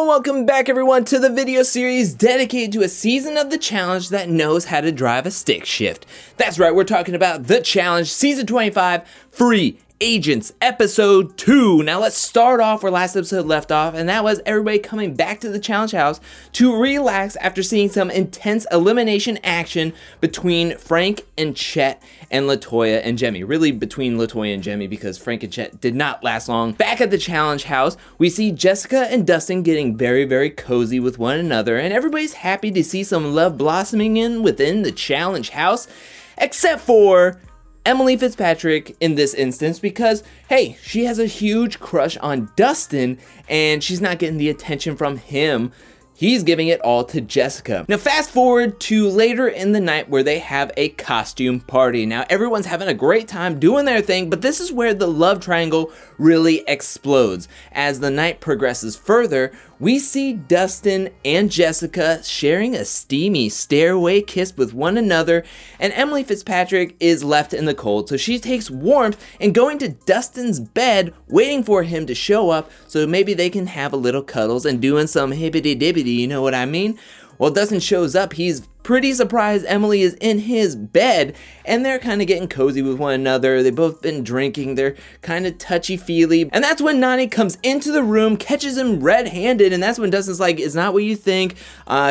and welcome back everyone to the video series dedicated to a season of the challenge that knows how to drive a stick shift. That's right, we're talking about The Challenge Season 25 Free Agents Episode 2. Now let's start off where last episode left off, and that was everybody coming back to the challenge house to relax after seeing some intense elimination action between Frank and Chet and Latoya and Jemmye. Really between Latoya and Jemmye, because Frank and Chet did not last long. Back at the challenge house, we see Jessica and Dustin getting very cozy with one another, and everybody's happy to see some love blossoming within the challenge house, except for Emilee Fitzpatrick in this instance, because, hey, she has a huge crush on Dustin, and she's not getting the attention from him. He's giving it all to Jessica. Now fast forward to later in the night where they have a costume party. Now everyone's having a great time doing their thing, but this is where the love triangle really explodes. As the night progresses further, we see Dustin and Jessica sharing a steamy stairway kiss with one another, and Emilee Fitzpatrick is left in the cold, so she takes warmth and going to Dustin's bed, waiting for him to show up so maybe they can have a little cuddles and doing some hibbity-dibbity, you know what I mean? Well, Dustin shows up, he's pretty surprised Emilee is in his bed, and they're kind of getting cozy with one another. They've both been drinking, they're kind of touchy-feely, and that's when Nany comes into the room, catches him red-handed, and that's when Dustin's like, it's not what you think,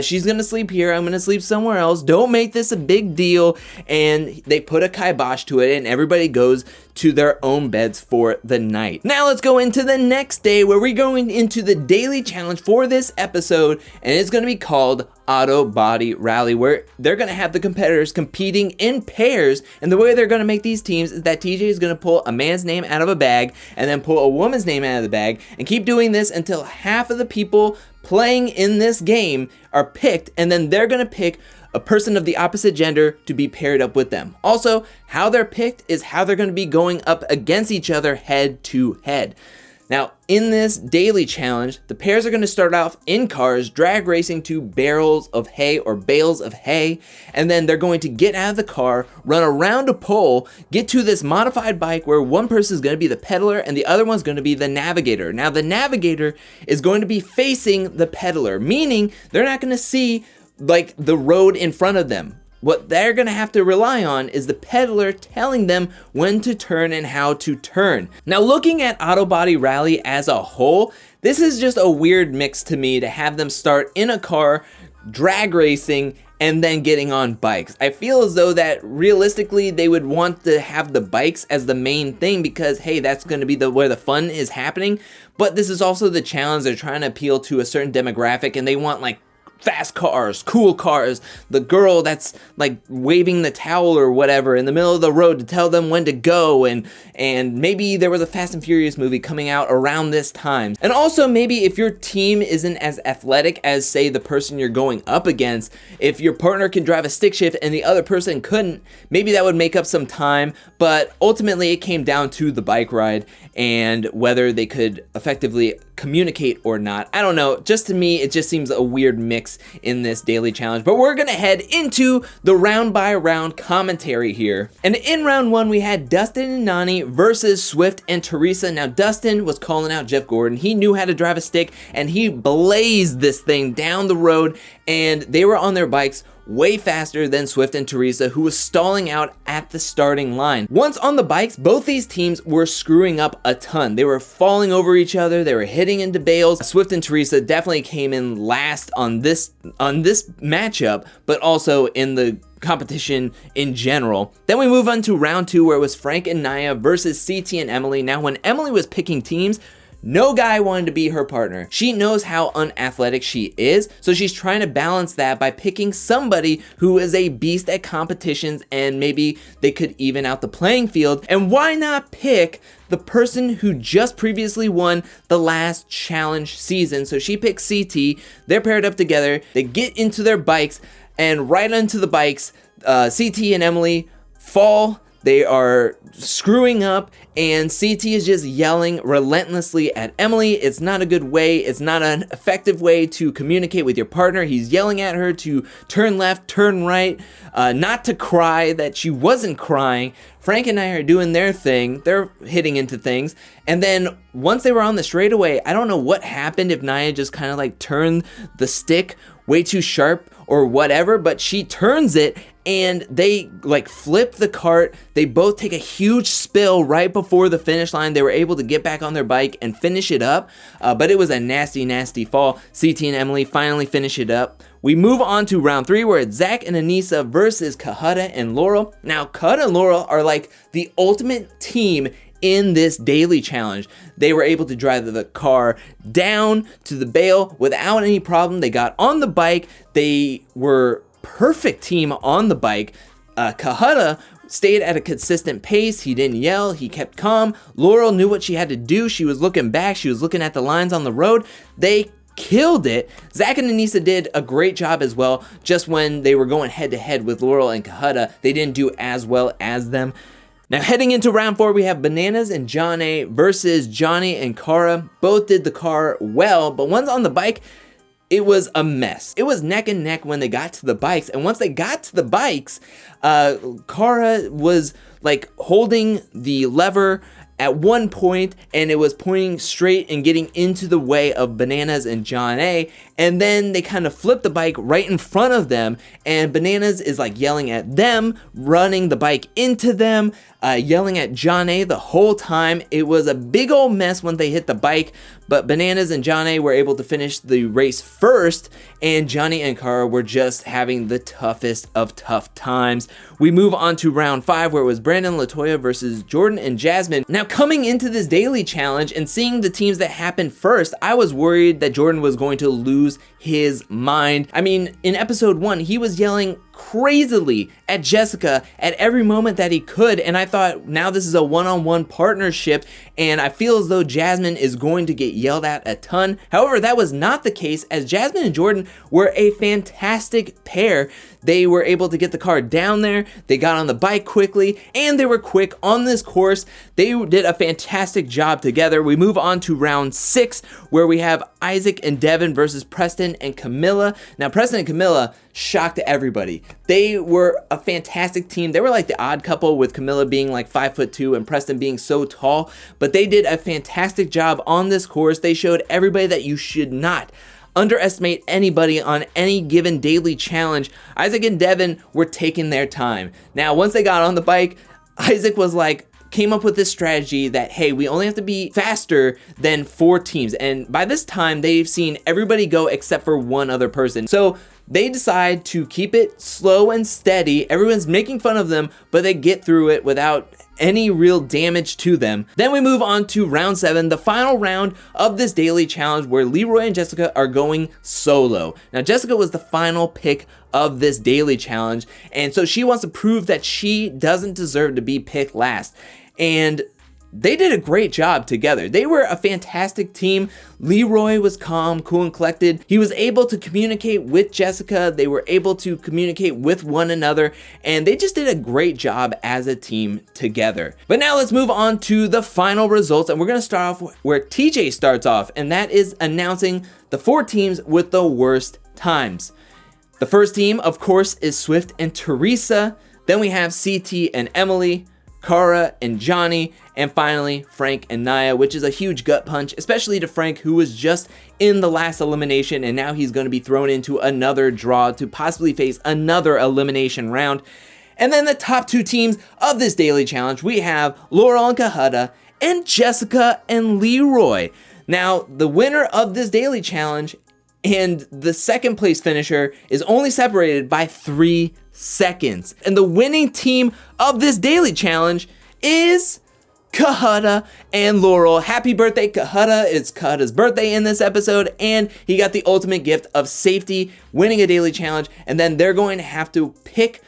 she's gonna sleep here, I'm gonna sleep somewhere else, don't make this a big deal, and they put a kibosh to it, and everybody goes to their own beds for the night. Now let's go into the next day, where we're going into the daily challenge for this episode, and it's gonna be called Auto Body Rally, where they're gonna have the competitors competing in pairs, and the way they're gonna make these teams is that TJ is gonna pull a man's name out of a bag and then pull a woman's name out of the bag, and keep doing this until half of the people playing in this game are picked, and then they're gonna pick a person of the opposite gender to be paired up with them. Also, how they're picked is how they're gonna be going up against each other head to head. Now, in this daily challenge, the pairs are going to start off in cars, drag racing to barrels of hay or bales of hay, and then they're going to get out of the car, run around a pole, get to this modified bike where one person is going to be the peddler and the other one's going to be the navigator. Now, the navigator is going to be facing the peddler, meaning they're not going to see like the road in front of them. What they're gonna have to rely on is the peddler telling them when to turn and how to turn. Now, looking at Auto Body Rally as a whole, this is just a weird mix to me to have them start in a car, drag racing, and then getting on bikes. I feel as though that realistically they would want to have the bikes as the main thing because, hey, that's gonna be where the fun is happening. But this is also the challenge. They're trying to appeal to a certain demographic, and they want like fast cars, cool cars, the girl that's like waving the towel or whatever in the middle of the road to tell them when to go, and maybe there was a Fast and Furious movie coming out around this time. And also maybe if your team isn't as athletic as, say, the person you're going up against, if your partner can drive a stick shift and the other person couldn't, maybe that would make up some time, but ultimately it came down to the bike ride and whether they could effectively communicate or not. I don't know, just to me it just seems a weird mix in this daily challenge, but we're gonna head into the round by round commentary here. And in round one we had Dustin and Nany versus Swift and Theresa. Now Dustin was calling out Jeff Gordon, he knew how to drive a stick and he blazed this thing down the road, and they were on their bikes way faster than Swift and Theresa, who was stalling out at the starting line. Once on the bikes, both these teams were screwing up a ton. They were falling over each other, they were hitting into bales. Swift and Theresa definitely came in last on this matchup, but also in the competition in general. Then we move on to round two, where it was Frank and Naya versus CT and Emilee. Now when Emilee was picking teams, no guy wanted to be her partner. She knows how unathletic she is, so she's trying to balance that by picking somebody who is a beast at competitions, and maybe they could even out the playing field. And why not pick the person who just previously won the last challenge season? So she picks CT, they're paired up together, they get into their bikes, and right onto the bikes, CT and Emilee fall. They are screwing up, and CT is just yelling relentlessly at Emilee. It's not a good way. It's not an effective way to communicate with your partner. He's yelling at her to turn left, turn right, not to cry, that she wasn't crying. Frank and Nany are doing their thing. They're hitting into things. And then once they were on the straightaway, I don't know what happened, if Nany just kind of like turned the stick way too sharp or whatever, but she turns it and they like flip the cart. They both take a huge spill right before the finish line. They were able to get back on their bike and finish it up, but it was a nasty, nasty fall. CT and Emilee finally finish it up. We move on to round 3, where it's Zach and Anissa versus Cohutta and Laurel. Now, Cohutta and Laurel are like the ultimate team in this daily challenge. They were able to drive the car down to the bale without any problem. They got on the bike. They were perfect team on the bike. Cohutta stayed at a consistent pace. He didn't yell. He kept calm. Laurel knew what she had to do. She was looking back. She was looking at the lines on the road. They killed it. Zach and Anissa did a great job as well. Just when they were going head to head with Laurel and Cohutta, they didn't do as well as them. Now, heading into round 4, we have Bananas and Johnny versus Johnny and Cara. Both did the car well, but one's on the bike, it was a mess. It was neck and neck when they got to the bikes. And once they got to the bikes, Cara was like holding the lever at one point, and it was pointing straight and getting into the way of Bananas and Johnny. And then they kind of flipped the bike right in front of them, and Bananas is like yelling at them, running the bike into them, yelling at Johnny the whole time. It was a big old mess when they hit the bike, but Bananas and Johnny were able to finish the race first, and Johnny and Cara were just having the toughest of tough times. We move on to round 5, where it was Brandon Latoya versus Jordan and Jasmine. Now, coming into this daily challenge and seeing the teams that happened first, I was worried that Jordan was going to lose his mind. I mean, in episode 1, he was yelling crazily at Jessica at every moment that he could, and I thought, now this is a one-on-one partnership, and I feel as though Jasmine is going to get yelled at a ton. However, that was not the case, as Jasmine and Jordan were a fantastic pair. They were able to get the car down there, they got on the bike quickly, and they were quick on this course. They did a fantastic job together. We move on to round 6, where we have Isaac and Devin versus Preston and Camilla. Now, Preston and Camilla shocked everybody. They were a fantastic team. They were like the odd couple, with Camilla being like 5'2" and Preston being so tall, but they did a fantastic job on this course. They showed everybody that you should not underestimate anybody on any given daily challenge. Isaac and Devin were taking their time. Now, once they got on the bike, Isaac was like, came up with this strategy that, hey, we only have to be faster than 4 teams. And by this time, they've seen everybody go except for one other person. So they decide to keep it slow and steady. Everyone's making fun of them, but they get through it without any real damage to them. Then we move on to round 7, the final round of this daily challenge, where Leroy and Jessica are going solo. Now, Jessica was the final pick of this daily challenge, and so she wants to prove that she doesn't deserve to be picked last. And they did a great job together. They were a fantastic team. Leroy was calm, cool, and collected. He was able to communicate with Jessica. They were able to communicate with one another, and they just did a great job as a team together. But now let's move on to the final results, and we're gonna start off where TJ starts off, and that is announcing the 4 teams with the worst times. The first team, of course, is Swift and Theresa. Then we have CT and Emilee, Cara and Johnny, and finally Frank and Nany, which is a huge gut punch, especially to Frank, who was just in the last elimination, and now he's going to be thrown into another draw to possibly face another elimination round. And then the top 2 teams of this daily challenge, we have Laurel and Cohutta and Jessica and Leroy. Now, the winner of this daily challenge and the second place finisher is only separated by 3 seconds. And the winning team of this daily challenge is Cohutta and Laurel. Happy birthday, Cohutta. It's Cohutta's birthday in this episode, and he got the ultimate gift of safety, winning a daily challenge, and then they're going to have to pick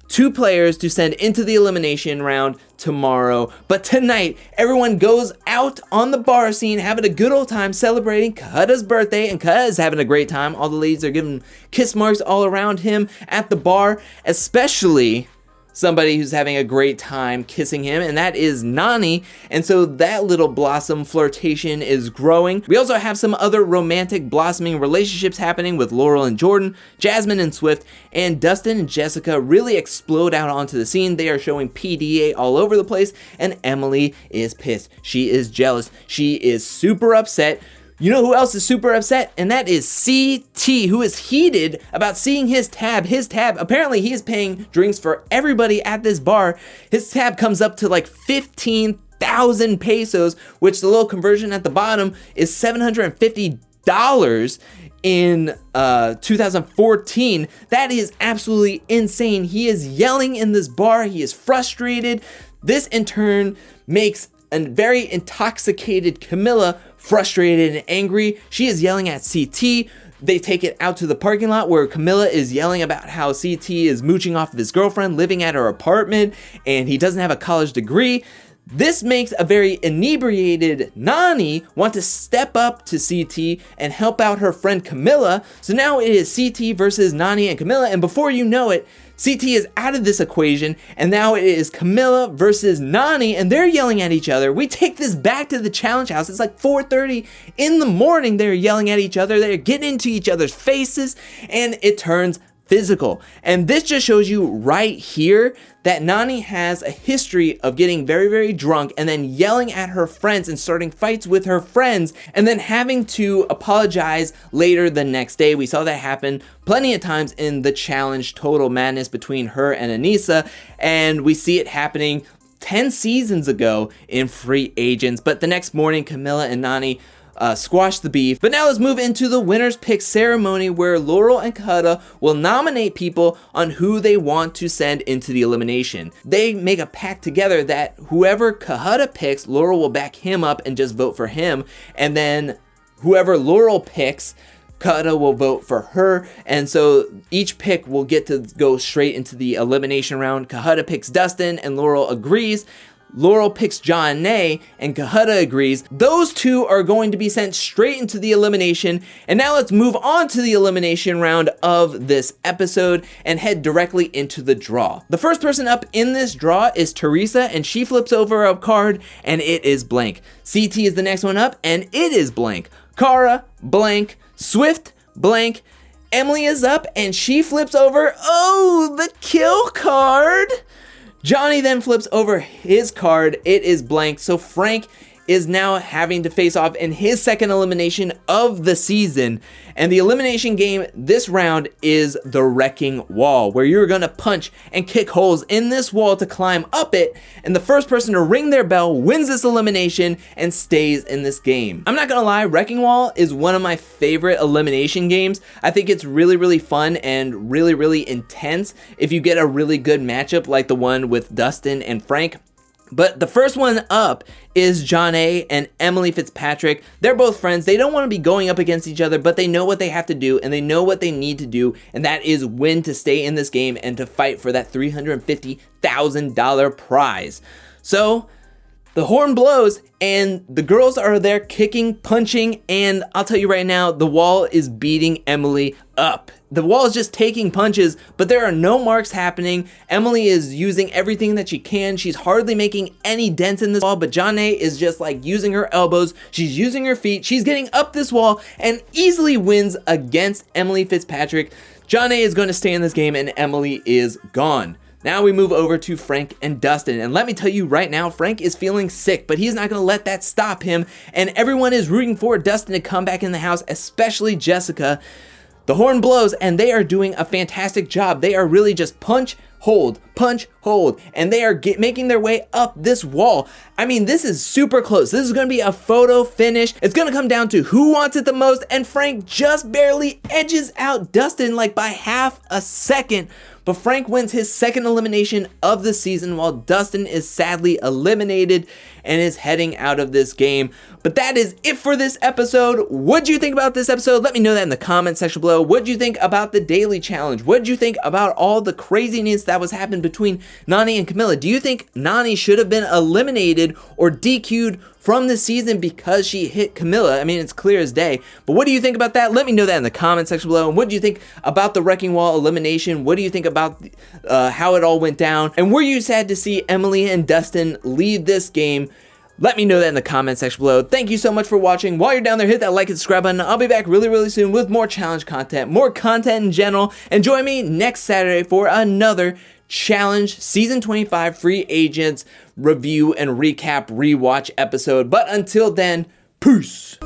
2 players to send into the elimination round tomorrow. But tonight, everyone goes out on the bar scene, having a good old time celebrating Cohutta's birthday, and Cohutta is having a great time. All the ladies are giving kiss marks all around him at the bar, especially somebody who's having a great time kissing him, and that is Nany. And so that little blossom flirtation is growing. We also have some other romantic blossoming relationships happening with Laurel and Jordan, Jasmine and Swift, and Dustin and Jessica really explode out onto the scene. They are showing PDA all over the place, and Emilee is pissed. She is jealous. She is super upset. You know who else is super upset? And that is CT, who is heated about seeing his tab. Apparently he is paying drinks for everybody at this bar. His tab comes up to like 15,000 pesos, which the little conversion at the bottom is $750 in 2014. That is absolutely insane. He is yelling in this bar. He is frustrated. This in turn makes a very intoxicated Camila frustrated and angry. She is yelling at CT. They take it out to the parking lot where Camila is yelling about how CT is mooching off of his girlfriend, living at her apartment, and he doesn't have a college degree. This makes a very inebriated Nany want to step up to CT and help out her friend Camila. So now it is CT versus Nany and Camila, and before you know it, CT is out of this equation, and now it is Camila versus Nany, and they're yelling at each other. We take this back to the challenge house. It's like 4:30 in the morning. They're yelling at each other. They're getting into each other's faces, and it turns physical. And this just shows you right here that Nany has a history of getting very, very drunk and then yelling at her friends and starting fights with her friends and then having to apologize later the next day. We saw that happen plenty of times in the challenge Total Madness between her and Anissa, and we see it happening 10 seasons ago in Free Agents. But the next morning, Camila and Nany squash the beef. But now let's move into the winner's pick ceremony, where Laurel and Cohutta will nominate people on who they want to send into the elimination. They make a pact together that whoever Cohutta picks, Laurel will back him up and just vote for him, and then whoever Laurel picks, Cohutta will vote for her, and so each pick will get to go straight into the elimination round. Cohutta picks Dustin and Laurel agrees. Laurel picks Jonna and Cohutta agrees. Those two are going to be sent straight into the elimination. And now let's move on to the elimination round of this episode and head directly into the draw. The first person up in this draw is Theresa, and she flips over a card and it is blank. CT is the next one up and it is blank. Cara, blank. Swift, blank. Emilee is up and she flips over, oh, the kill card. Johnny then flips over his card. It is blank. So Frank is now having to face off in his second elimination of the season. And the elimination game this round is the wrecking wall, where you're gonna punch and kick holes in this wall to climb up it. And the first person to ring their bell wins this elimination and stays in this game. I'm not gonna lie, Wrecking Wall is one of my favorite elimination games. I think it's really, really fun and really, really intense if you get a really good matchup like the one with Dustin and Frank. But the first one up is Jonna and Emilee Fitzpatrick. They're both friends. They don't want to be going up against each other, but they know what they have to do and they know what they need to do, and that is win to stay in this game and to fight for that $350,000 prize. So the horn blows and the girls are there kicking, punching, and I'll tell you right now, the wall is beating Emilee up. The wall is just taking punches, but there are no marks happening. Emilee is using everything that she can. She's hardly making any dents in this wall, but Jonna is just like using her elbows. She's using her feet. She's getting up this wall and easily wins against Emilee Fitzpatrick. Jonna is going to stay in this game and Emilee is gone. Now we move over to Frank and Dustin, and let me tell you right now, Frank is feeling sick, but he's not going to let that stop him, and everyone is rooting for Dustin to come back in the house, especially Jessica. The horn blows, and they are doing a fantastic job. They are really just punch, hold, and they are making their way up this wall. I mean, this is super close. This is going to be a photo finish. It's going to come down to who wants it the most, and Frank just barely edges out Dustin like by half a second. But Frank wins his second elimination of the season while Dustin is sadly eliminated and is heading out of this game. But that is it for this episode. What'd you think about this episode? Let me know that in the comment section below. What'd you think about the daily challenge? What'd you think about all the craziness that that was happened between Nany and Camilla. Do you think Nany should have been eliminated or DQ'd from the season because she hit Camilla? I mean, it's clear as day. But what do you think about that? Let me know that in the comment section below. And what do you think about the Wrecking Wall elimination? What do you think about how it all went down? And were you sad to see Emilee and Dustin leave this game? Let me know that in the comment section below. Thank you so much for watching. While you're down there, hit that like and subscribe button. I'll be back really soon with more challenge content, more content in general. And join me next Saturday for another challenge season 25 free agents review and recap rewatch episode. But until then, peace.